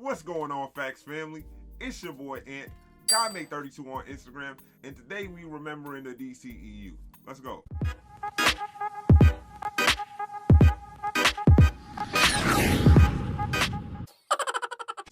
What's going on, Facts family? It's your boy Ant, GuyMake32 on Instagram, and today we remembering the DCEU. Let's go.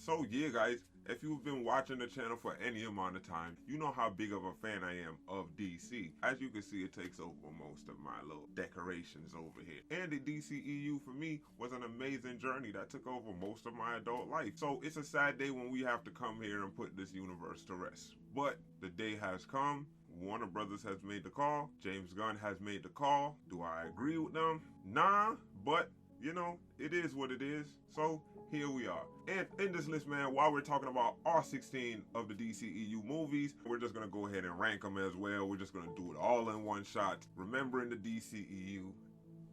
So yeah, guys, if you've been watching the channel for any amount of time, you know how big of a fan I am of DC. As you can see, it takes over most of my little decorations over here. And the DCEU for me was an amazing journey that took over most of my adult life. So it's a sad day when we have to come here and put this universe to rest. But the day has come. Warner Brothers has made the call. James Gunn has made the call. Do I agree with them? Nah, but you know, it is what it is. So here we are. And in this list, man, while we're talking about all 16 of the DCEU movies, we're just going to go ahead and rank them as well. We're just going to do it all in one shot, remembering the DCEU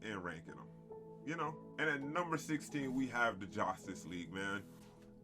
and ranking them. You know, and at number 16, we have the Justice League, man.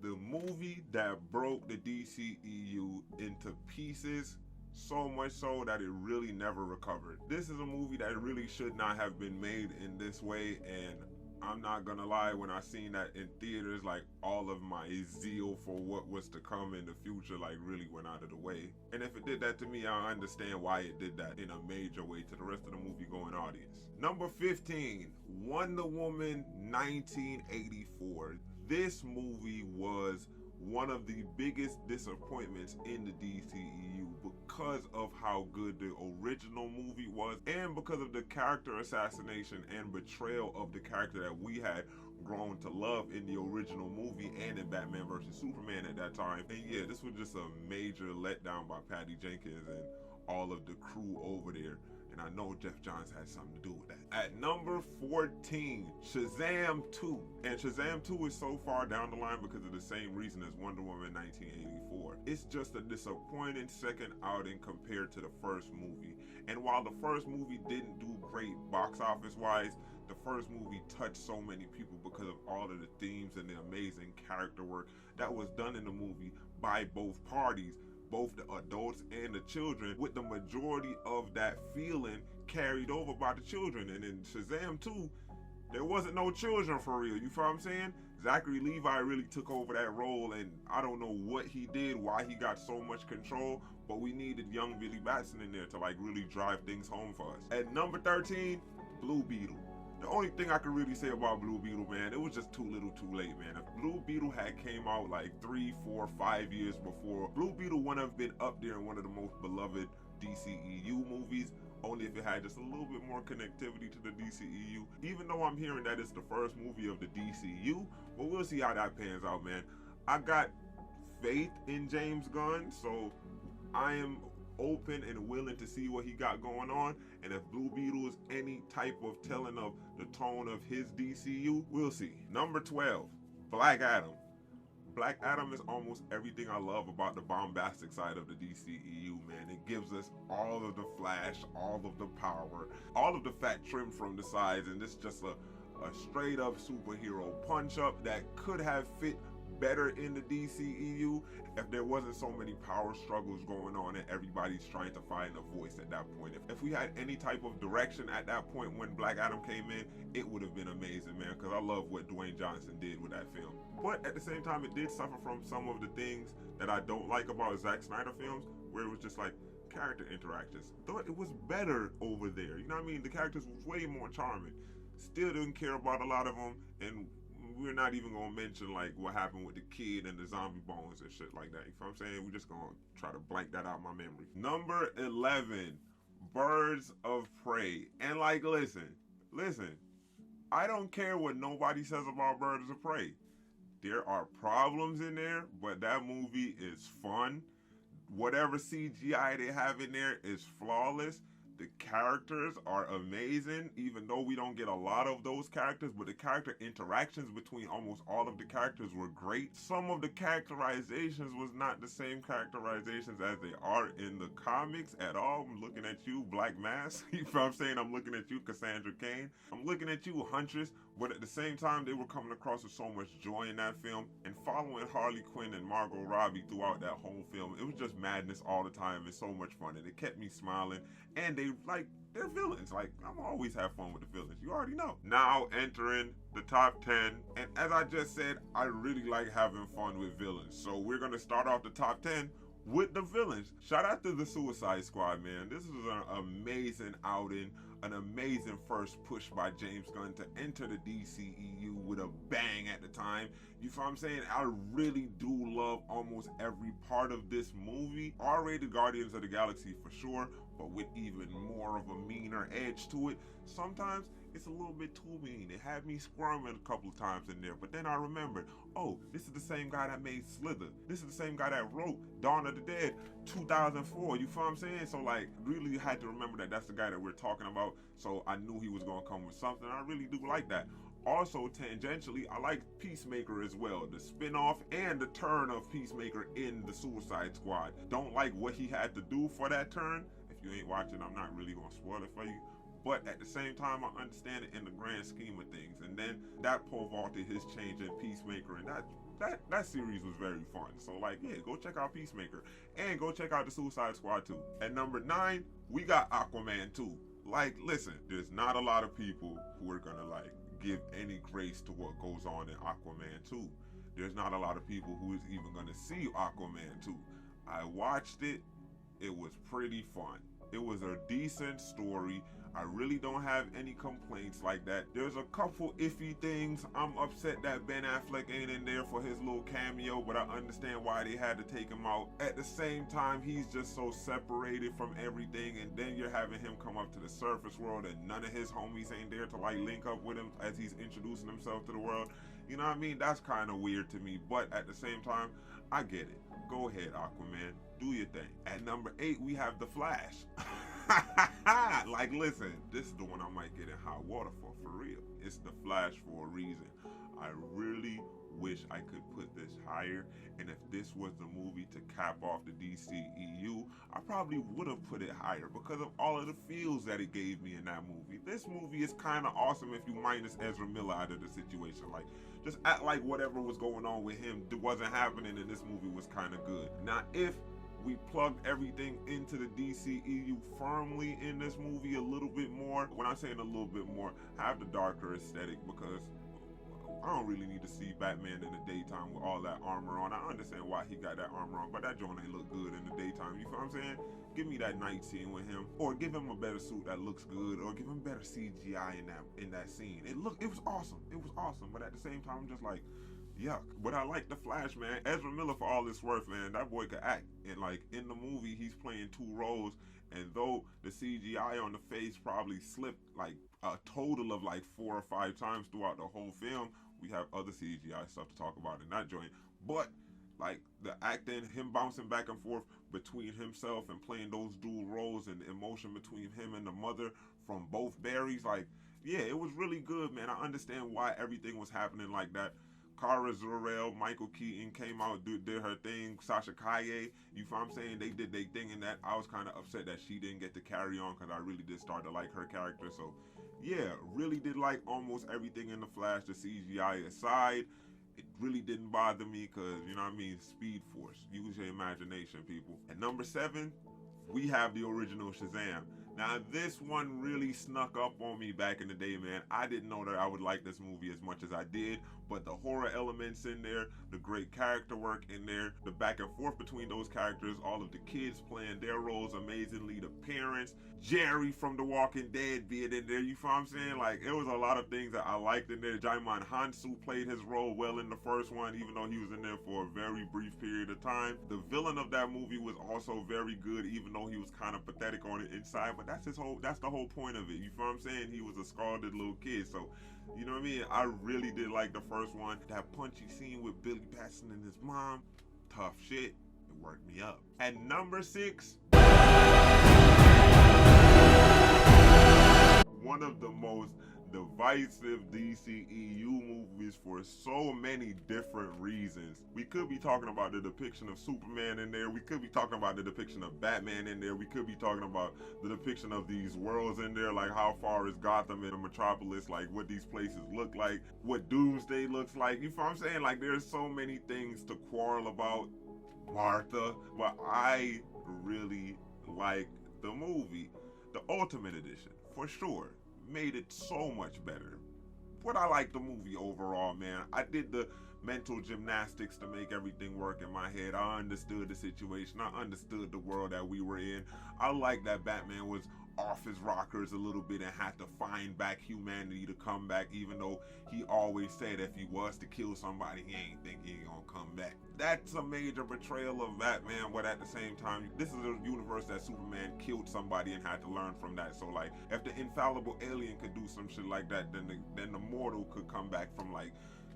The movie that broke the DCEU into pieces, so much so that it really never recovered. This is a movie that really should not have been made in this way, and I'm not gonna lie, when I seen that in theaters, like all of my zeal for what was to come in the future like really went out of the way. And if it did that to me, I understand why it did that in a major way to the rest of the movie going audience. Number 15, Wonder Woman 1984. This movie was one of the biggest disappointments in the DCEU because of how good the original movie was and because of the character assassination and betrayal of the character that we had grown to love in the original movie and in Batman vs. Superman at that time. And yeah, this was just a major letdown by Patty Jenkins and all of the crew over there. And I know Jeff Johns had something to do with that. At number 14, Shazam 2. And Shazam 2 is so far down the line because of the same reason as Wonder Woman 1984. It's just a disappointing second outing compared to the first movie. And while the first movie didn't do great box office wise, the first movie touched so many people because of all of the themes and the amazing character work that was done in the movie by both parties, both the adults and the children, with the majority of that feeling carried over by the children. And in Shazam 2, there wasn't no children for real, you feel what I'm saying? Zachary Levi really took over that role, and I don't know what he did, why he got so much control, but we needed young Billy Batson in there to like really drive things home for us. At number 13, Blue Beetle. The only thing I can really say about Blue Beetle, man, it was just too little too late, man. If Blue Beetle had came out like 3, 4, 5 years before, Blue Beetle wouldn't have been up there in one of the most beloved DCEU movies, only if it had just a little bit more connectivity to the DCEU. Even though I'm hearing that it's the first movie of the DCU, but we'll see how that pans out, man. I got faith in James Gunn, so I am open and willing to see what he got going on, and if Blue Beetle is any type of telling of the tone of his DCU, we'll see. Number 12, Black Adam. Black Adam is almost everything I love about the bombastic side of the DCEU, man. It gives us all of the flash, all of the power, all of the fat trim from the sides, and it's just a straight up superhero punch up that could have fit better in the DCEU if there wasn't so many power struggles going on and everybody's trying to find a voice at that point. If we had any type of direction at that point when Black Adam came in, it would have been amazing, man, because I love what Dwayne Johnson did with that film. But at the same time, it did suffer from some of the things that I don't like about Zack Snyder films, where it was just like character interactions. Thought it was better over there, you know what I mean? The characters was way more charming. Still didn't care about a lot of them, and we're not even gonna mention like what happened with the kid and the zombie bones and shit like that. You know what I'm saying? We're just gonna try to blank that out of my memory. Number 11, Birds of Prey. And like, listen, I don't care what nobody says about Birds of Prey. There are problems in there, but that movie is fun. Whatever CGI they have in there is flawless. The characters are amazing, even though we don't get a lot of those characters, but the character interactions between almost all of the characters were great. Some of the characterizations was not the same characterizations as they are in the comics at all. I'm looking at you, Black Mask. You know what I'm saying? I'm looking at you, Cassandra Cain. I'm looking at you, Huntress. But at the same time, they were coming across with so much joy in that film. And following Harley Quinn and Margot Robbie throughout that whole film, it was just madness all the time and so much fun. And it kept me smiling. And they they're villains. Like, I'm always have fun with the villains. You already know. Now entering the top 10. And as I just said, I really like having fun with villains. So we're going to start off the top 10 with the villains. Shout out to the Suicide Squad, man. This was an amazing outing, an amazing first push by James Gunn to enter the DCEU with a bang at the time. You feel what I'm saying? I really do love almost every part of this movie. R-rated Guardians of the Galaxy for sure, but with even more of a meaner edge to it. Sometimes it's a little bit too mean. It had me squirming a couple of times in there, but then I remembered, oh, this is the same guy that made Slither. This is the same guy that wrote Dawn of the Dead 2004. You feel what I'm saying? So like, really had to remember that that's the guy that we're talking about. So I knew he was gonna come with something. I really do like that. Also, tangentially, I like Peacemaker as well. The spin-off and the turn of Peacemaker in the Suicide Squad. Don't like what he had to do for that turn. If you ain't watching, I'm not really gonna spoil it for you. But at the same time, I understand it in the grand scheme of things. And then that pole vaulted his change in Peacemaker, and that series was very fun. So like, yeah, go check out Peacemaker and go check out the Suicide Squad 2. At number 9, we got Aquaman 2. Like, listen, there's not a lot of people who are gonna like give any grace to what goes on in Aquaman 2. There's not a lot of people who is even gonna see Aquaman 2. I watched it. It was pretty fun. It was a decent story. I really don't have any complaints like that. There's a couple iffy things. I'm upset that Ben Affleck ain't in there for his little cameo, but I understand why they had to take him out. At the same time, he's just so separated from everything, and then you're having him come up to the surface world and none of his homies ain't there to like link up with him as he's introducing himself to the world. You know what I mean? That's kind of weird to me, but at the same time, I get it. Go ahead, Aquaman. Do your thing. At number 8, we have The Flash. Like, listen, this is the one I might get in hot water for real. It's The Flash for a reason. I really wish I could put this higher, and if this was the movie to cap off the DCEU, I probably would have put it higher because of all of the feels that it gave me in that movie. This movie is kind of awesome if you minus Ezra Miller out of the situation. Like, just act like whatever was going on with him wasn't happening, and this movie was kind of good. Now, if we plugged everything into the DCEU firmly in this movie a little bit more. When I'm saying a little bit more, have the darker aesthetic, because I don't really need to see Batman in the daytime with all that armor on. I understand why he got that armor on, but that joint ain't look good in the daytime. You feel what I'm saying? Give me that night scene with him, or give him a better suit that looks good, or give him better CGI in that scene. It was awesome. It was awesome, but at the same time, I'm just like, yuck. But I like The Flash, man. Ezra Miller, for all it's worth, man, that boy could act. And like in the movie, he's playing 2 roles, and though the CGI on the face probably slipped like a total of like 4 or 5 times throughout the whole film, we have other CGI stuff to talk about in that joint. But like the acting, him bouncing back and forth between himself and playing those dual roles, and the emotion between him and the mother from both Barrys, like, yeah, it was really good, man. I understand why everything was happening like that. Cara Zor-El, Michael Keaton came out, did her thing. Sasha Calle, you feel what I'm saying? They did their thing in that. I was kind of upset that she didn't get to carry on, because I really did start to like her character. So, yeah, really did like almost everything in The Flash, the CGI aside. It really didn't bother me because, you know what I mean, Speed Force. Use your imagination, people. At number 7, we have the original Shazam. Now, this one really snuck up on me back in the day, man. I didn't know that I would like this movie as much as I did, but the horror elements in there, the great character work in there, the back and forth between those characters, all of the kids playing their roles amazingly, the parents, Jerry from The Walking Dead being in there, you feel what I'm saying? Like, it was a lot of things that I liked in there. Jaimon Hansu played his role well in the first one, even though he was in there for a very brief period of time. The villain of that movie was also very good, even though he was kind of pathetic on the inside, but that's the whole point of it. You feel what I'm saying? He was a scalded little kid, so you know what I mean? I really did like the first one. That punchy scene with Billy Batson and his mom, tough shit. It worked me up. At number 6, one of the most divisive DCEU movies for so many different reasons. We could be talking about the depiction of Superman in there. We could be talking about the depiction of Batman in there. We could be talking about the depiction of these worlds in there, like how far is Gotham and Metropolis, like what these places look like, what Doomsday looks like. You feel what I'm saying? Like, there's so many things to quarrel about, Martha, but I really like the movie. The Ultimate Edition, for sure, made it so much better. But I like the movie overall, man. I did the mental gymnastics to make everything work in my head. I understood the situation. I understood the world that we were in. I like that Batman was off his rockers a little bit and had to find back humanity to come back, even though he always said if he was to kill somebody, he ain't think he ain't gonna come back. That's a major betrayal of Batman, but at the same time, this is a universe that Superman killed somebody and had to learn from that. So like, if the infallible alien could do some shit like that, then the mortal could come back from like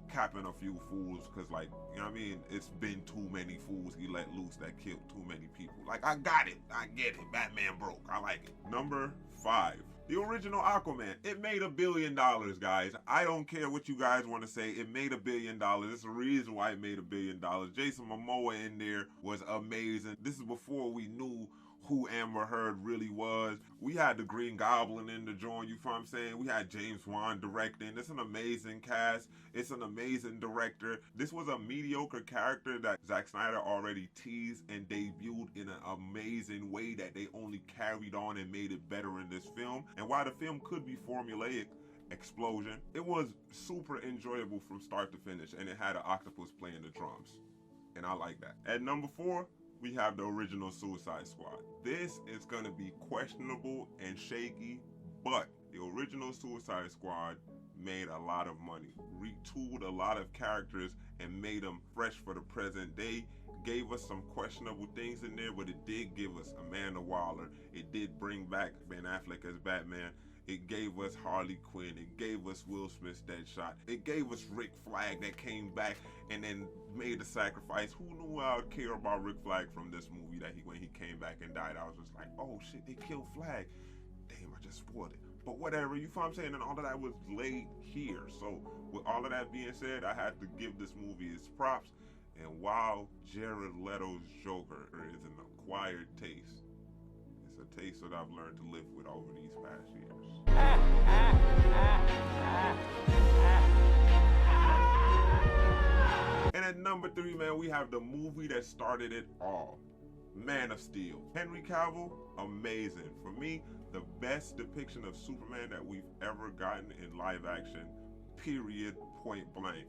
capping a few fools, because like, you know what I mean, it's been too many fools he let loose that killed too many people. Like, I got it, I get it, Batman broke, I like it. Number 5, the original Aquaman. It made $1 billion, guys. I don't care what you guys want to say, it made $1 billion. There's a reason why it made $1 billion. Jason Momoa in there was amazing. This is before we knew who Amber Heard really was. We had the Green Goblin in the joint, you feel what I'm saying? We had James Wan directing. It's an amazing cast. It's an amazing director. This was a mediocre character that Zack Snyder already teased and debuted in an amazing way that they only carried on and made it better in this film. And while the film could be formulaic, explosion, it was super enjoyable from start to finish, and it had an octopus playing the drums. And I like that. At number 4, we have the original Suicide Squad. This is gonna be questionable and shaky, but the original Suicide Squad made a lot of money, retooled a lot of characters and made them fresh for the present day. Gave us some questionable things in there, but it did give us Amanda Waller. It did bring back Ben Affleck as Batman. It gave us Harley Quinn. It gave us Will Smith's Deadshot. It gave us Rick Flag that came back and then made the sacrifice. Who knew I would care about Rick Flag from this movie, that when he came back and died, I was just like, oh shit, they killed Flag. Damn, I just spoiled it. But whatever, you feel what I'm saying? And all of that was laid here. So with all of that being said, I had to give this movie its props. And while Jared Leto's Joker is an acquired taste, it's a taste that I've learned to live with over these past years. And at number 3, man, we have the movie that started it all, Man of Steel. Henry Cavill, amazing. For me, the best depiction of Superman that we've ever gotten in live action, period, point blank.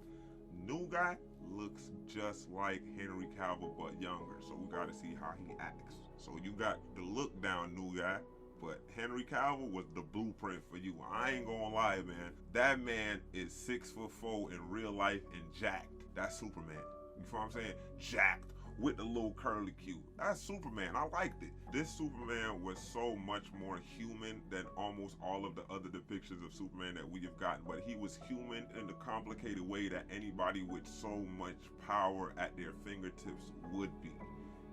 New guy looks just like Henry Cavill but younger, so we gotta see how he acts. So you got the look down new guy, but Henry Cavill was the blueprint for you. I ain't gonna lie, man. That man is 6'4" in real life and jacked. That's Superman. You feel what I'm saying? Jacked with the little curly Q. That's Superman. I liked it. This Superman was so much more human than almost all of the other depictions of Superman that we have gotten, but he was human in the complicated way that anybody with so much power at their fingertips would be.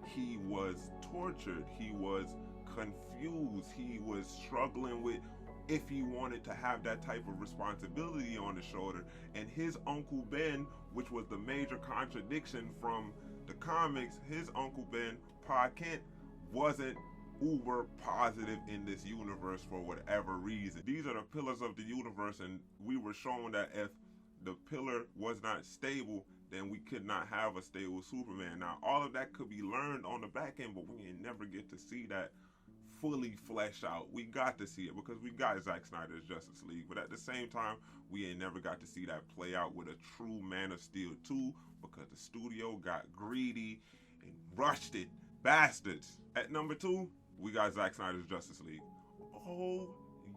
He was tortured. He was confused. He was struggling with if he wanted to have that type of responsibility on his shoulder. And his Uncle Ben, which was the major contradiction from the comics, his Uncle Ben, Pa Kent, wasn't uber positive in this universe for whatever reason. These are the pillars of the universe, and we were shown that if the pillar was not stable, then we could not have a stable Superman. Now, all of that could be learned on the back end, but we ain't never get to see that fully flesh out. We got to see it because we got Zack Snyder's Justice League, but at the same time, we ain't never got to see that play out with a true Man of Steel 2 because the studio got greedy and rushed it. Bastards. At number 2, we got Zack Snyder's Justice League. Oh,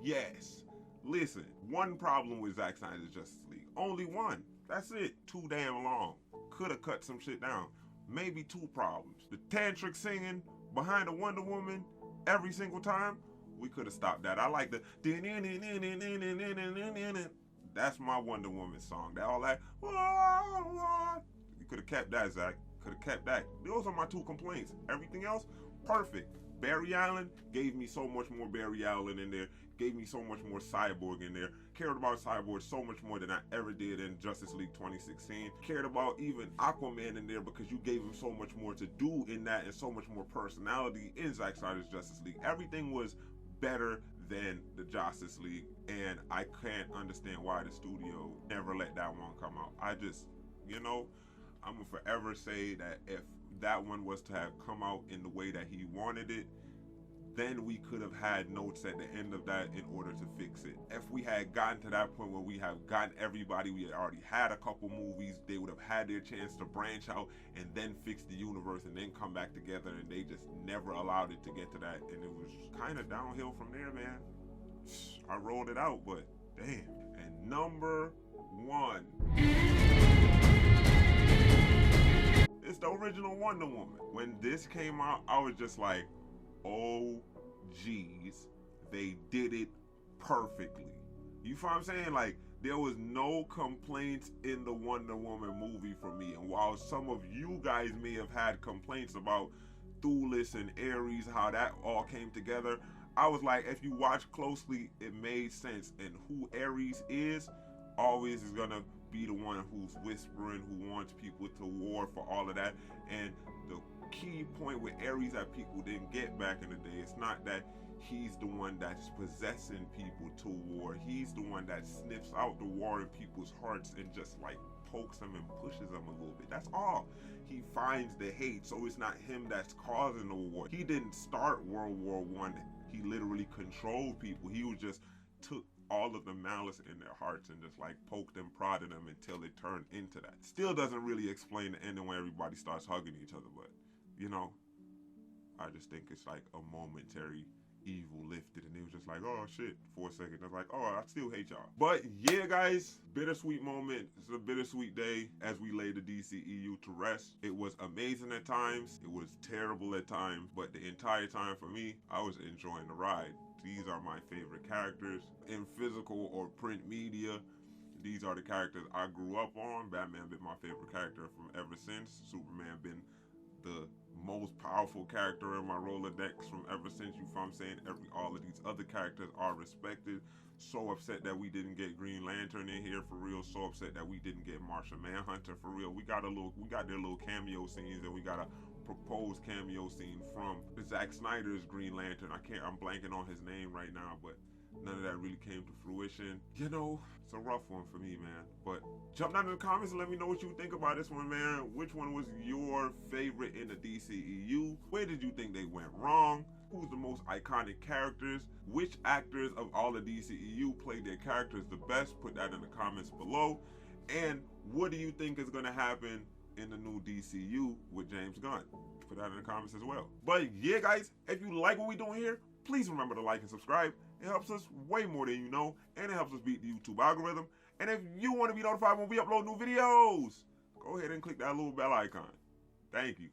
yes. Listen, one problem with Zack Snyder's Justice League. Only one. That's it. Too damn long. Could have cut some shit down. Maybe 2 problems. The tantric singing behind the Wonder Woman every single time, we could have stopped that. I like the that's my Wonder Woman song. That all that you could have kept that, Zach. Could have kept that. Those are my 2 complaints. Everything else, perfect. Barry Allen gave me so much more Barry Allen in there. Gave me so much more Cyborg in there. Cared about Cyborg so much more than I ever did in Justice League 2016. Cared about even Aquaman in there because you gave him so much more to do in that and so much more personality in Zack Snyder's Justice League. Everything was better than the Justice League, and I can't understand why the studio never let that one come out. I just, you know, I'm gonna forever say that if that one was to have come out in the way that he wanted it, then we could have had notes at the end of that in order to fix it. If we had gotten to that point where we have gotten everybody, we had already had a couple movies, they would have had their chance to branch out and then fix the universe and then come back together, and they just never allowed it to get to that, and it was kind of downhill from there, man. I rolled it out, but damn. And number one, it's the original Wonder Woman. When this came out, I was just like, oh geez, they did it perfectly. You feel what I'm saying? Like, there was no complaints in the Wonder Woman movie for me. And while some of you guys may have had complaints about Thulis and Ares, how that all came together, I was like, if you watch closely, it made sense. And who Ares is always is gonna be the one who's whispering, who wants people to war for all of that. And the key point with Ares that people didn't get back in the day, it's not that he's the one that's possessing people to war. He's the one that sniffs out the war in people's hearts and just like pokes them and pushes them a little bit. That's all. He finds the hate, so it's not him that's causing the war. He didn't start World War I. He literally controlled people. He was just took all of the malice in their hearts and just like poked and prodded them until it turned into that. Still doesn't really explain the ending when everybody starts hugging each other, but you know, I just think it's like a momentary evil lifted, and it was just like, oh shit, for a second. I was like, oh, I still hate y'all. But yeah, guys, bittersweet moment. It's a bittersweet day as we lay the DCEU to rest. It was amazing at times. It was terrible at times, but the entire time for me, I was enjoying the ride. These are my favorite characters in physical or print media. These are the characters I grew up on. Batman been my favorite character from ever since. Superman been the most powerful character in my Rolodex from ever since. You feel what I'm saying? All of these other characters are respected. So upset that we didn't get Green Lantern in here for real. So upset that we didn't get Martian Manhunter for real. We got their little cameo scenes, and we got a proposed cameo scene from Zack Snyder's Green Lantern. I'm blanking on his name right now, but none of that really came to fruition. You know, it's a rough one for me, man. But jump down in the comments and let me know what you think about this one, man. Which one was your favorite in the DCEU? Where did you think they went wrong? Who's the most iconic characters? Which actors of all the DCEU played their characters the best? Put that in the comments below. And what do you think is going to happen in the new DCU with James Gunn? Put that in the comments as well. But yeah, guys, if you like what we're doing here, please remember to like and subscribe. It helps us way more than you know, and it helps us beat the YouTube algorithm. And if you want to be notified when we upload new videos, go ahead and click that little bell icon. Thank you.